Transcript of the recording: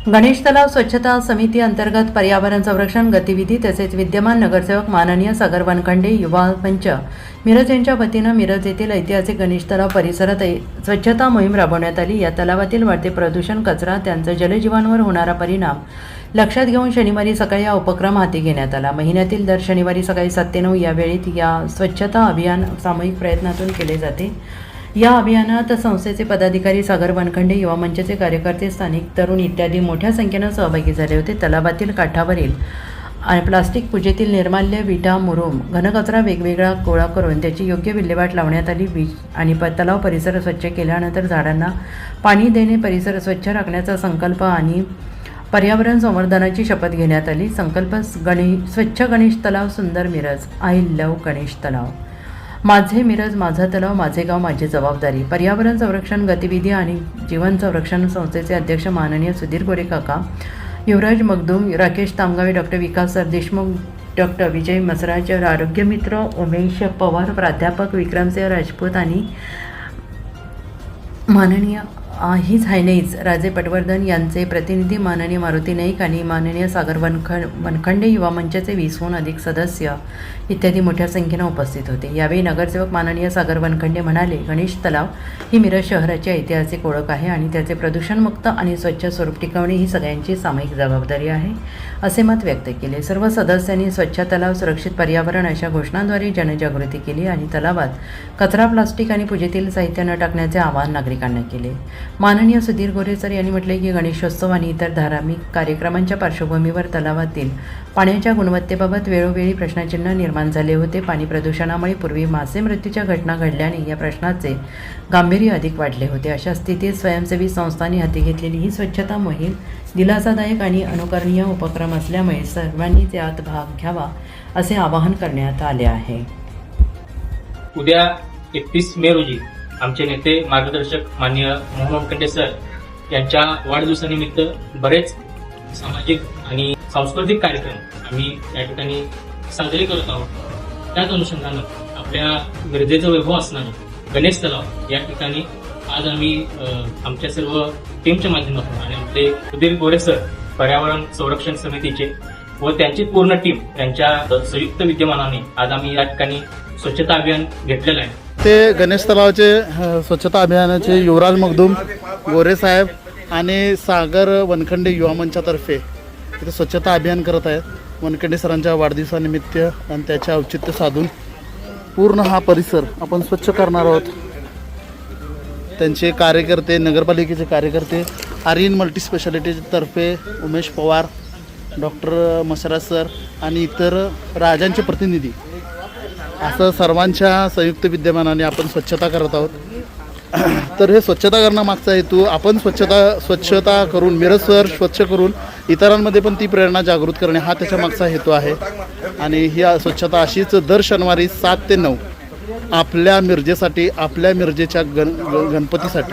गणेश तलाव स्वच्छता समिती अंतर्गत पर्यावरण संरक्षण गतिविधी तसेच विद्यमान नगरसेवक माननीय सागर वनखंडे युवा मंच मिरज यांच्या वतीनं मिरज येथील ऐतिहासिक गणेश तलाव परिसरात स्वच्छता मोहीम राबवण्यात आली। या तलावातील वाढते प्रदूषण, कचरा, त्यांचा जलजीवांवर होणारा परिणाम लक्षात घेऊन शनिवारी सकाळी हा उपक्रम हाती घेण्यात आला। महिन्यातील दर शनिवारी सकाळी 7 ते 9 या वेळेत या स्वच्छता अभियान सामूहिक प्रयत्नातून केले जाते। या अभियानात संस्थेचे पदाधिकारी, सागर वनखंडे, युवा मंचचे कार्यकर्ते, स्थानिक तरुण इत्यादी मोठ्या संख्येने सहभागी झाले होते। तलावातील काठावरील प्लास्टिक, पूजेतील निर्माल्य, विटा, मुरुम, घनकचरा वेगवेगळा गोळा करून त्याची योग्य विल्हेवाट लावण्यात आली आणि तलाव परिसर स्वच्छ केल्यानंतर झाडांना पाणी देणे, परिसर स्वच्छ राखण्याचा संकल्प आणि पर्यावरण संवर्धनाची शपथ घेण्यात आली। संकल्प स्वच्छ गणेश तलाव, सुंदर मिरज, आय लव्ह गणेश तलाव, माझे मिरज, माझा तलाव, माझे गाव, माझी जबाबदारी। पर्यावरण संरक्षण गतिविधी आणि जीवन संरक्षण संस्थेचे अध्यक्ष माननीय सुधीर गोरे काका, युवराज मगदूम, राकेश तामगावे, डॉक्टर विकास सरदेशमुख, डॉक्टर विजय मसराज, आरोग्य मित्र उमेश पवार, प्राध्यापक विक्रमसिंह राजपूत आणि माननीय हिज हायनेज राजे पटवर्धन यांचे प्रतिनिधी माननीय मारुती नाईक आणि माननीय सागर वनखंडे युवा मंचाचे 20हून अधिक सदस्य इत्यादी मोठ्या संख्येने उपस्थित होते। यावेळी नगरसेवक माननीय सागर वनखंडे म्हणाले, गणेश तलाव ही मिरज शहराची ऐतिहासिक ओळख आहे आणि त्याचे प्रदूषणमुक्त आणि स्वच्छ स्वरूप टिकवणे ही सगळ्यांची सामूहिक जबाबदारी आहे, असे मत व्यक्त केले। सर्व सदस्यांनी स्वच्छ तलाव, सुरक्षित पर्यावरण अशा घोषणांद्वारे जनजागृती केली आणि तलावात कचरा, प्लास्टिक आणि पूजेतील साहित्य न टाकण्याचे आवाहन नागरिकांना केले। माननीय सुधीर गोरे सर यांनी म्हटले की गणेशोत्सव आणि इतर धार्मिक कार्यक्रमांच्या पार्श्वभूमीवर तलावातील पाण्याच्या गुणवत्तेबाबत वेळोवेळी प्रश्नचिन्ह निर्माण झाले होते। पाणी प्रदूषणामुळे पूर्वी मासे मृत्यूच्या घटना घडल्याने या प्रश्नाचे गांभीर्य अधिक वाढले होते। अशा स्थितीत स्वयंसेवी संस्थांनी हाती घेतलेली ही स्वच्छता मोहीम दिलासादायक आणि अनुकरणीय उपक्रम असल्यामुळे सर्वांनी त्यात भाग घ्यावा असे आवाहन करण्यात आले आहे। उद्या 31 मे रोजी आमचे नेते मार्गदर्शक माननीय मोहन वनखंडे सर यांच्या वाढदिवसानिमित्त बरेच सामाजिक आणि सांस्कृतिक कार्यक्रम आम्ही या ठिकाणी साजरे करत आहोत। त्याच अनुषंगानं आपल्या मिरजेचं वैभव असणारं गणेश तलाव या ठिकाणी आज आम्ही आमच्या सर्व टीमच्या माध्यमातून आणि आपले सुधीर गोरे सर पर्यावरण संरक्षण समितीचे व त्यांची पूर्ण टीम यांच्या संयुक्त विद्यमानाने आज आम्ही या ठिकाणी स्वच्छता अभियान घेतलेलं आहे। ते गणेश तलावाचे स्वच्छता अभियानाचे युवराज मगदूम गोरे साहेब आणि सागर वनखंडे युवा मंचातर्फे इथे स्वच्छता अभियान करत आहेत। वनखंडे सरांच्या वाढदिवसानिमित्त आणि त्याचे औचित्य साधून पूर्ण हा परिसर आपण स्वच्छ करणार आहोत। त्यांचे कार्यकर्ते, नगरपालिकेचे कार्यकर्ते, आर्यन मल्टी स्पेशालिटीतर्फे उमेश पवार, डॉक्टर मसराज सर आणि इतर राजांचे प्रतिनिधी असं सर्वांच्या संयुक्त विद्यमानाने आपण स्वच्छता करत आहोत। तर हे स्वच्छता करण्यामागचा हेतू आपण स्वच्छता करून मिरज शहर स्वच्छ करून इतरांमध्ये पण ती प्रेरणा जागृत करणे हा त्याच्या मागचा हेतू आहे। आणि ही स्वच्छता अशीच दर शनिवारी 7 ते 9 आपल्या मिरजेसाठी, आपल्या मिरजेच्या गणपतीसाठी